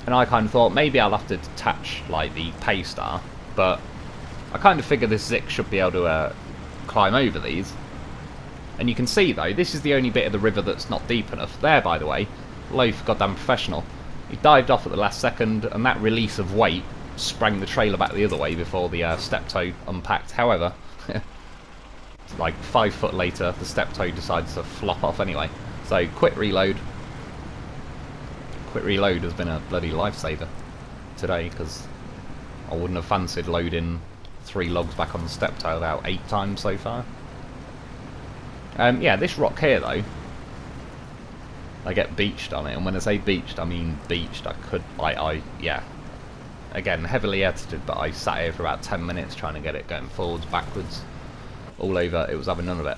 And I kind of thought maybe I'll have to detach like the Paystar, but I kind of figure this Zikz should be able to climb over these. And you can see though, this is the only bit of the river that's not deep enough. There, by the way, Loaf, goddamn professional. He dived off at the last second, and that release of weight sprang the trailer back the other way before the step toe unpacked. However, like 5 foot later, the step toe decides to flop off anyway. So, quick reload. Quick reload has been a bloody lifesaver today, because I wouldn't have fancied loading 3 logs back on the step toe about 8 times so far. Yeah, this rock here though, I get beached on it, and when I say beached, I mean beached. Yeah. Again, heavily edited, but I sat here for about 10 minutes trying to get it going forwards, backwards, all over. It was having none of it.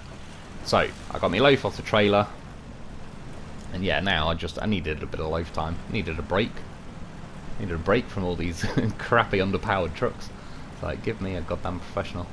So, I got my loaf off the trailer, and yeah, now I needed a bit of loaf time. Needed a break. Needed a break from all these crappy underpowered trucks. It's like, give me a goddamn professional.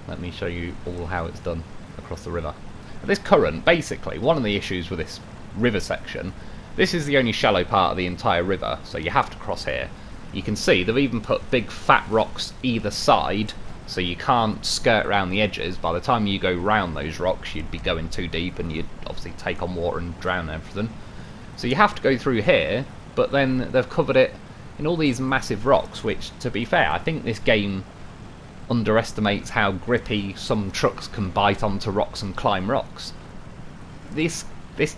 Let me show you all how it's done across the river. This current, basically, one of the issues with this river section, this is the only shallow part of the entire river, so you have to cross here. You can see they've even put big fat rocks either side, so you can't skirt around the edges. By the time you go round those rocks, you'd be going too deep, and you'd obviously take on water and drown everything. So you have to go through here, but then they've covered it in all these massive rocks, which, to be fair, I think this game underestimates how grippy some trucks can bite onto rocks and climb rocks. This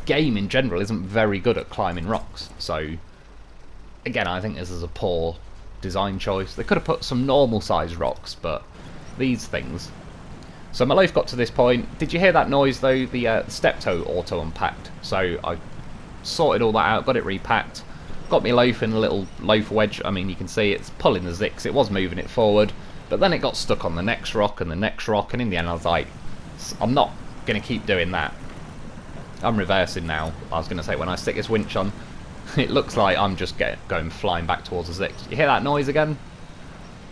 game in general isn't very good at climbing rocks, so again, I think this is a poor design choice. They could have put some normal sized rocks, but these things. So my loaf got to this point. Did you hear that noise though? The step toe auto unpacked. So I sorted all that out, got it repacked, got my loaf in a little loaf wedge. I mean, you can see it's pulling the Zikz. It was moving it forward, but then it got stuck on the next rock and the next rock, and in the end I was like, I'm not going to keep doing that. I'm reversing now. I was going to say, when I stick this winch on, it looks like I'm just going flying back towards the Zikz. You hear that noise again?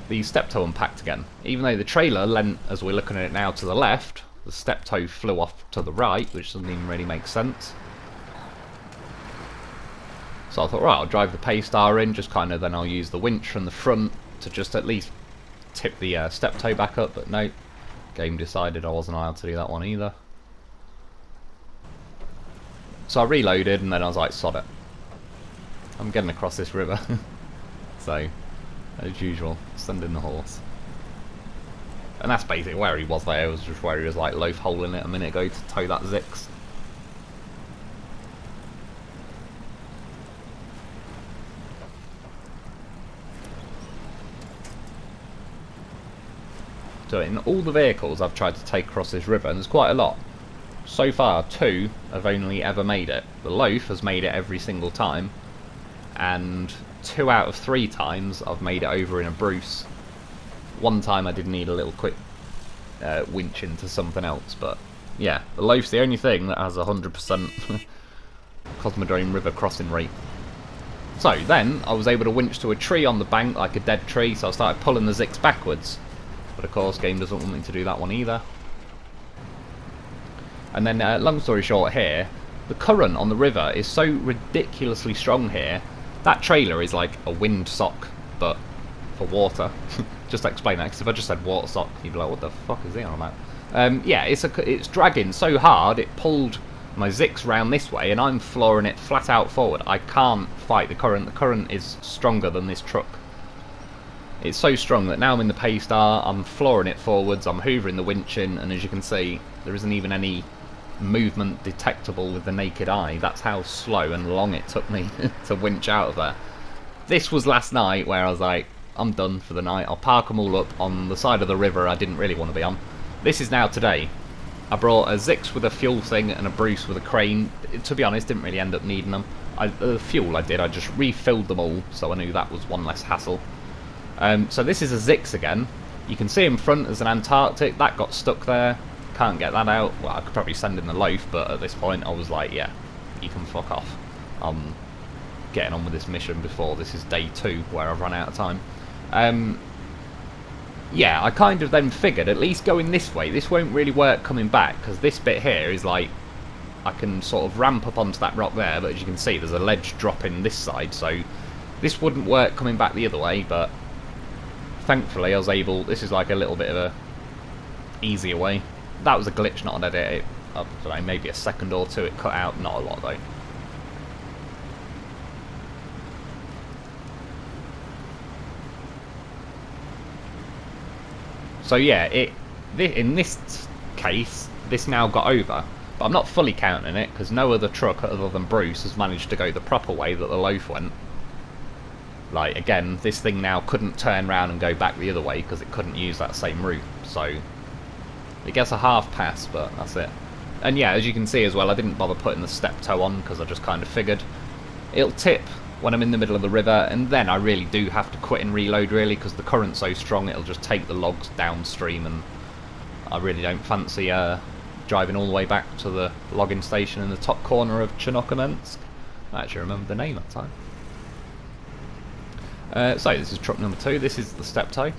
The step toe unpacked again. Even though the trailer leant, as we're looking at it now, to the left, the step toe flew off to the right, which doesn't even really make sense. So I thought, right, I'll drive the Paystar in, just kind of, then I'll use the winch from the front to just at least tip the step toe back up, but no, game decided I wasn't allowed to do that one either. So I reloaded, and then I was like, sod it. I'm getting across this river. So, as usual, sending the horse. And that's basically where he was there. It was just where he was like loaf holing it a minute ago to tow that Zikz. So in all the vehicles I've tried to take across this river, and there's quite a lot. So far, 2 have only ever made it. The loaf has made it every single time, and 2 out of 3 times I've made it over in a Bruce. One time I did need a little quick winch into something else, but yeah, the loaf's the only thing that has 100% Cosmodrome river crossing rate. So then I was able to winch to a tree on the bank, like a dead tree, so I started pulling the Zikz backwards. But of course, game doesn't want me to do that one either. And then, long story short here, the current on the river is so ridiculously strong here. That trailer is like a windsock, but for water. Just to explain that, because if I just said water sock, you'd be like, what the fuck is he on about? Yeah, it's dragging so hard, it pulled my Zikz round this way, and I'm flooring it flat out forward. I can't fight the current. The current is stronger than this truck. It's so strong that now I'm in the Paystar, I'm flooring it forwards, I'm hoovering the winch in, and as you can see, there isn't even any movement detectable with the naked eye. That's how slow and long it took me to winch out of there. This was last night where I was like, I'm done for the night. I'll park them all up on the side of the river I didn't really want to be on. This is now today. I brought a Zikz with a fuel thing and a Bruce with a crane. To be honest, didn't really end up needing them. The fuel I did, I just refilled them all, so I knew that was one less hassle. So this is a Zikz again. You can see in front as an Antarctic. That got stuck there. Can't get that out. Well, I could probably send in the loaf, but at this point I was like, yeah, you can fuck off. I'm getting on with this mission before this is day 2 where I've run out of time. Yeah, I kind of then figured, at least going this way, this won't really work coming back, because this bit here is like, I can sort of ramp up onto that rock there, but as you can see there's a ledge dropping this side, so this wouldn't work coming back the other way, but thankfully I was able, this is like a little bit of a easier way. That was a glitch, not an edit. I don't know, maybe a second or 2 it cut out, not a lot though. So yeah, in this case, this now got over, but I'm not fully counting it because no other truck other than Bruce has managed to go the proper way that the loaf went. Like again, this thing now couldn't turn around and go back the other way because it couldn't use that same route, so it gets a half pass, but that's it. And yeah, as you can see as well, I didn't bother putting the step toe on because I just kind of figured it'll tip when I'm in the middle of the river, and then I really do have to quit and reload really because the current's so strong it'll just take the logs downstream, and I really don't fancy driving all the way back to the logging station in the top corner of Chernokamensk. I actually remember the name that time. So this is truck number 2, this is the step toe.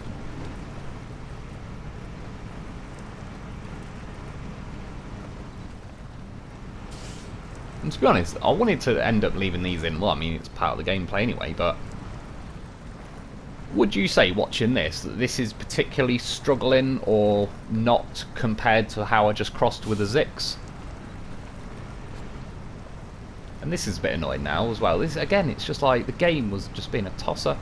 And to be honest, I wanted to end up leaving these in. Well, I mean, it's part of the gameplay anyway, but would you say, watching this, that this is particularly struggling or not compared to how I just crossed with the Zikz? And this is a bit annoying now as well. This again, it's just like the game was just being a tosser.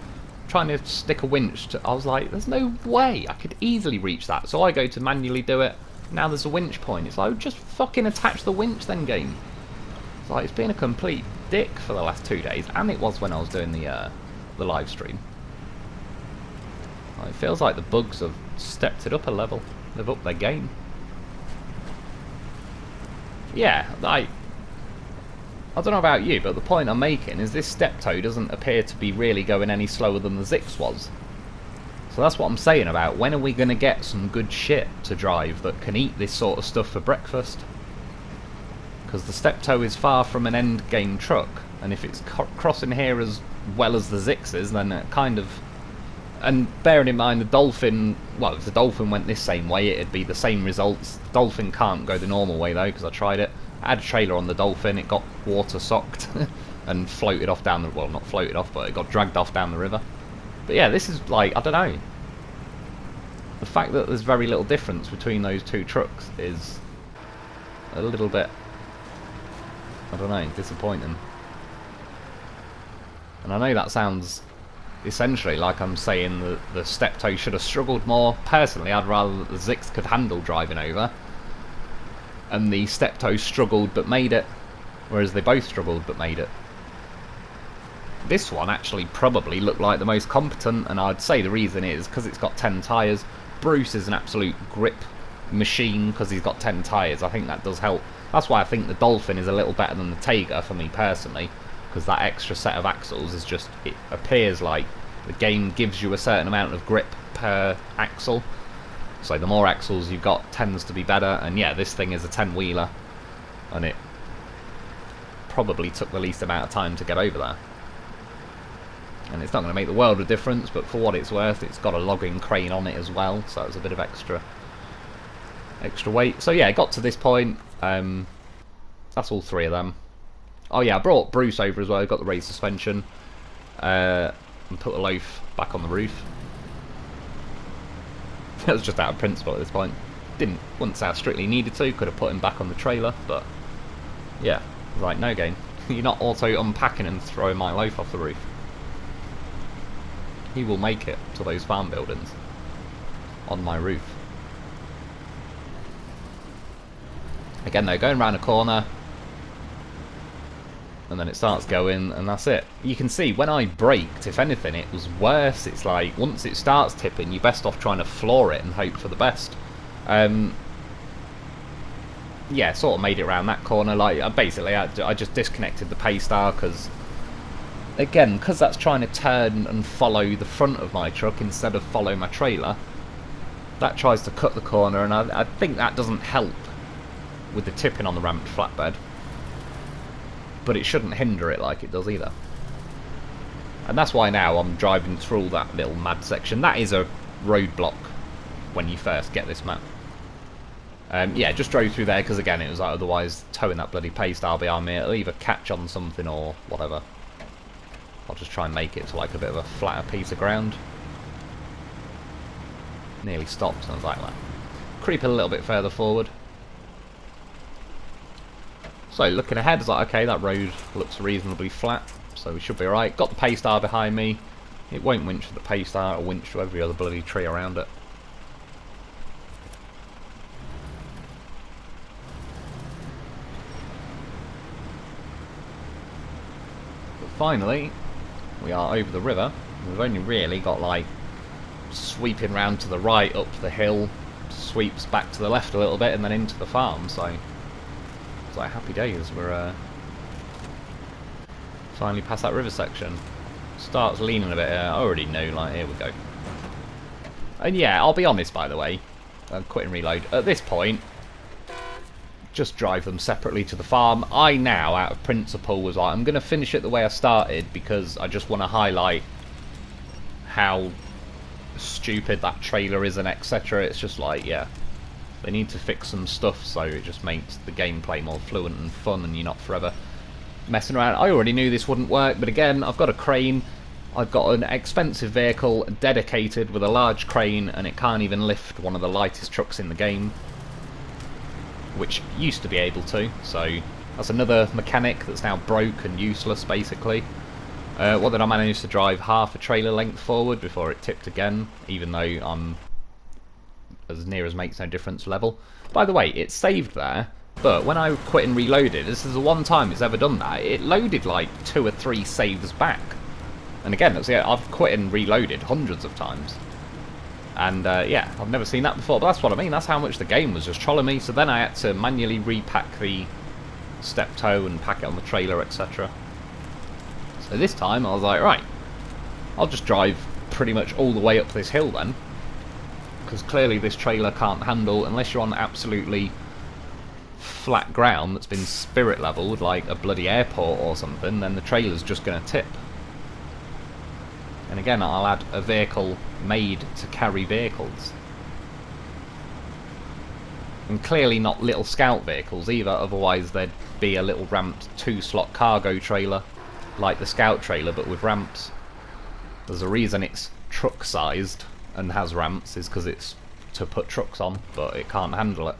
Trying to stick a winch to, I was like, there's no way I could easily reach that. So I go to manually do it. Now there's a winch point. It's like, just fucking attach the winch then, game. It's like, it's been a complete dick for the last 2 days, and it was when I was doing the live stream. It feels like the bugs have stepped it up a level. They've upped their game. Yeah, I don't know about you, but the point I'm making is this Steptoe doesn't appear to be really going any slower than the Zikz was. So that's what I'm saying about when are we going to get some good shit to drive that can eat this sort of stuff for breakfast. Because the Steptoe is far from an end game truck, and if it's crossing here as well as the Zikz is, then it kind of... And bearing in mind the Dolphin, well, if the Dolphin went this same way, it'd be the same results. The Dolphin can't go the normal way though, because I tried it. I had a trailer on the Dolphin, it got water socked and floated off down the... Well, not floated off, but it got dragged off down the river. But yeah, this is like, I don't know. The fact that there's very little difference between those two trucks is a little bit, I don't know, disappointing. And I know that sounds essentially like I'm saying that the Steptoe should have struggled more. Personally, I'd rather that the Zikz could handle driving over, and the Steptoe struggled but made it, whereas they both struggled but made it. This one actually probably looked like the most competent, and I'd say the reason is because it's got 10 tyres. Bruce is an absolute grip machine because he's got 10 tyres. I think that does help. That's why I think the Dolphin is a little better than the Tayga for me personally, because that extra set of axles is just, it appears like the game gives you a certain amount of grip per axle. So the more axles you've got tends to be better, and yeah, this thing is a 10-wheeler, and it probably took the least amount of time to get over there. And it's not going to make the world of difference, but for what it's worth, it's got a logging crane on it as well, so it's a bit of extra weight. So yeah, it got to this point. That's all three of them. Oh yeah, I brought Bruce over as well. I got the raised suspension, and put the loaf back on the roof. It was just out of principle at this point. Wouldn't say I strictly needed to. Could have put him back on the trailer, but yeah, right, no game. You're not auto unpacking and throwing my loaf off the roof. He will make it to those farm buildings on my roof. Again though, going around a corner, and then it starts going, and that's it. You can see when I braked, if anything, it was worse. It's like, once it starts tipping, you're best off trying to floor it and hope for the best. Yeah, sort of made it around that corner. Like, basically, I just disconnected the Paystar, because again, because that's trying to turn and follow the front of my truck instead of follow my trailer, that tries to cut the corner, and I think that doesn't help with the tipping on the ramped flatbed, but it shouldn't hinder it like it does either. And that's why now I'm driving through that little mad section. That is a roadblock when you first get this map. Yeah, just drove through there because again it was like, otherwise towing that bloody Paystar behind me, it'll either catch on something or whatever. I'll just try and make it to like a bit of a flatter piece of ground. Nearly stopped, and I was like that. Creep a little bit further forward. So looking ahead, it's like, okay, that road looks reasonably flat, so we should be alright. Got the Paystar behind me. It won't winch to the Paystar, it'll winch to every other bloody tree around it. But finally, we are over the river. We've only really got like sweeping round to the right up the hill, sweeps back to the left a little bit, and then into the farm, so it's like happy days. We're finally past that river section. Starts leaning a bit here. I already know, like, here we go. And yeah, I'll be honest, by the way, quit and reload. At this point, just drive them separately to the farm. I now, out of principle, was like, I'm going to finish it the way I started because I just want to highlight how stupid that trailer is and etc. It's just like, yeah, they need to fix some stuff so it just makes the gameplay more fluent and fun and you're not forever messing around. I already knew this wouldn't work, but again, I've got a crane. I've got an expensive vehicle dedicated with a large crane, and it can't even lift one of the lightest trucks in the game, which used to be able to, so That's another mechanic that's now broke and useless, basically. What did I manage to drive half a trailer length forward before it tipped again, even though I'm as near as makes no difference level. By the way, it saved there, but when I quit and reloaded, this is the one time it's ever done that, it loaded like 2 or 3 saves back. And again, I've quit and reloaded hundreds of times. And yeah, I've never seen that before, but that's what I mean, that's how much the game was just trolling me. So then I had to manually repack the step toe and pack it on the trailer, etc. So this time I was like, right, I'll just drive pretty much all the way up this hill then, because clearly this trailer can't handle, unless you're on absolutely flat ground that's been spirit leveled like a bloody airport or something, then the trailer's just going to tip. And again, I'll add a vehicle made to carry vehicles. And clearly not little scout vehicles either, otherwise there'd be a little ramped 2-slot cargo trailer like the scout trailer but with ramps. There's a reason it's truck sized and has ramps, is because it's to put trucks on, but it can't handle it.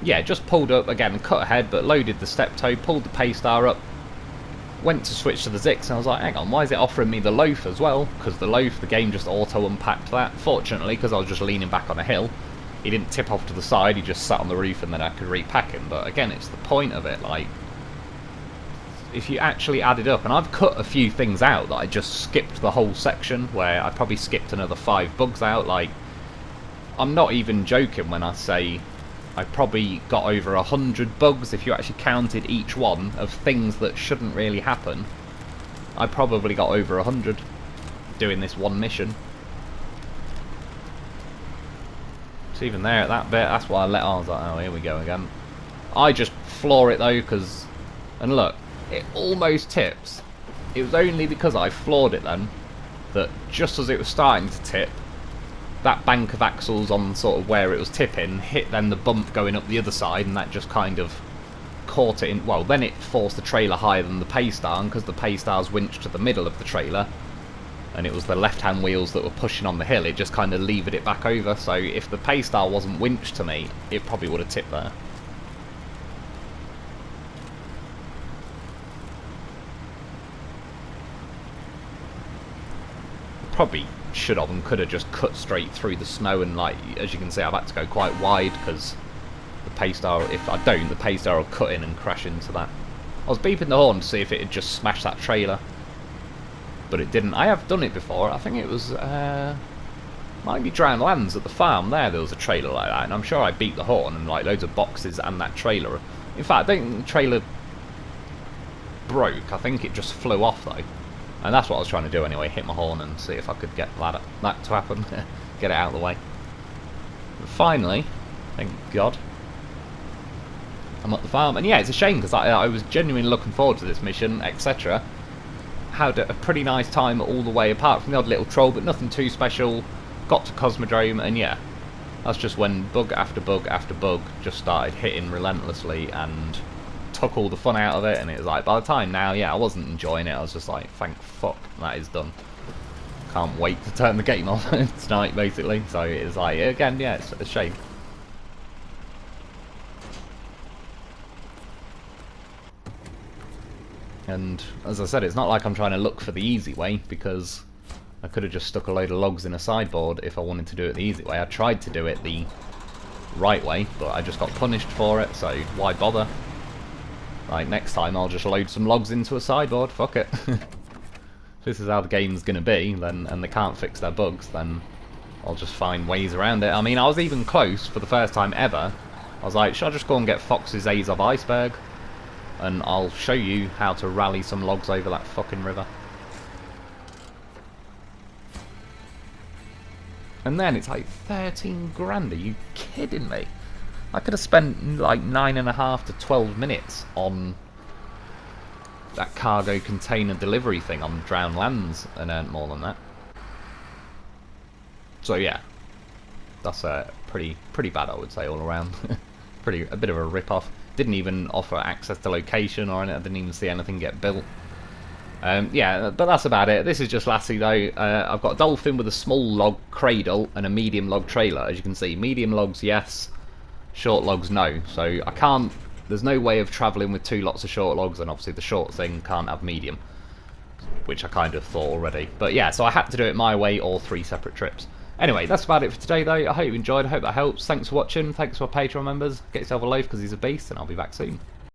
Yeah, just pulled up again, cut ahead, but loaded the step toe, pulled the Paystar up, went to switch to the Zikz, and I was like, hang on, why is it offering me the Lo4f as well? Because the Lo4f, the game just auto-unpacked that. Fortunately, because I was just leaning back on a hill, he didn't tip off to the side, he just sat on the roof and then I could repack him. But again, it's the point of it, like, if you actually add it up, and I've cut a few things out that I just skipped the whole section, where I probably skipped another 5 bugs out, like, I'm not even joking when I say I probably got over 100 bugs if you actually counted each one of things that shouldn't really happen. I probably got over 100 doing this one mission. So even there at that bit, that's why I let on. I was like, oh, here we go again. I just floor it though, because, and look, it almost tips. It was only because I floored it then that just as it was starting to tip, that bank of axles on sort of where it was tipping hit then the bump going up the other side, and that just kind of caught it in. Well, then it forced the trailer higher than the Paystar, and because the Paystar's winched to the middle of the trailer and it was the left hand wheels that were pushing on the hill, it just kind of levered it back over. So if the Paystar wasn't winched to me, it probably would have tipped there. Probably should have and could have just cut straight through the snow, and like, as you can see, I've had to go quite wide because the Paystar, if I don't, the Paystar will cut in and crash into that. I was beeping the horn to see if it had just smashed that trailer, but it didn't. I have done it before. I think it was might be Drowned Lands at the farm there was a trailer like that, and I'm sure I beat the horn and like loads of boxes and that trailer. In fact, I don't think the trailer broke, I think it just flew off though. And that's what I was trying to do anyway, hit my horn and see if I could get that to happen, get it out of the way. But finally, thank God, I'm at the farm. And yeah, it's a shame because I was genuinely looking forward to this mission, etc. Had a pretty nice time all the way, apart from the odd little troll, but nothing too special. Got to Cosmodrome, and yeah, that's just when bug after bug after bug just started hitting relentlessly and took all the fun out of it. And it was like, by the time now, yeah, I wasn't enjoying it. I was just like, thank fuck that is done. Can't wait to turn the game off tonight, basically. So it was like, again, yeah, it's a shame. And as I said, it's not like I'm trying to look for the easy way, because I could have just stuck a load of logs in a sideboard if I wanted to do it the easy way. I tried to do it the right way, but I just got punished for it, so why bother? Like, next time I'll just load some logs into a sideboard, fuck it. If this is how the game's gonna be, then, and they can't fix their bugs, then I'll just find ways around it. I mean, I was even close for the first time ever. I was like, should I just go and get Fox's Azov Iceberg? And I'll show you how to rally some logs over that fucking river. And then it's like 13 grand, are you kidding me? I could have spent like 9.5 to 12 minutes on that cargo container delivery thing on Drowned Lands and earned more than that. So yeah, that's pretty bad, I would say, all around. A bit of a rip-off. Didn't even offer access to location or anything. I didn't even see anything get built. Yeah, but that's about it. This is just Lassie though. I've got a dolphin with a small log cradle and a medium log trailer. As you can see, medium logs, yes. short logs no. So I can't, there's no way of travelling with 2 lots of short logs, and obviously the short thing can't have medium, which I kind of thought already. But yeah, so I had to do it my way, or 3 separate trips. Anyway, that's about it for today though. I hope you enjoyed, I hope that helps. Thanks for watching, thanks to our Patreon members. Get yourself a loaf because he's a beast, and I'll be back soon.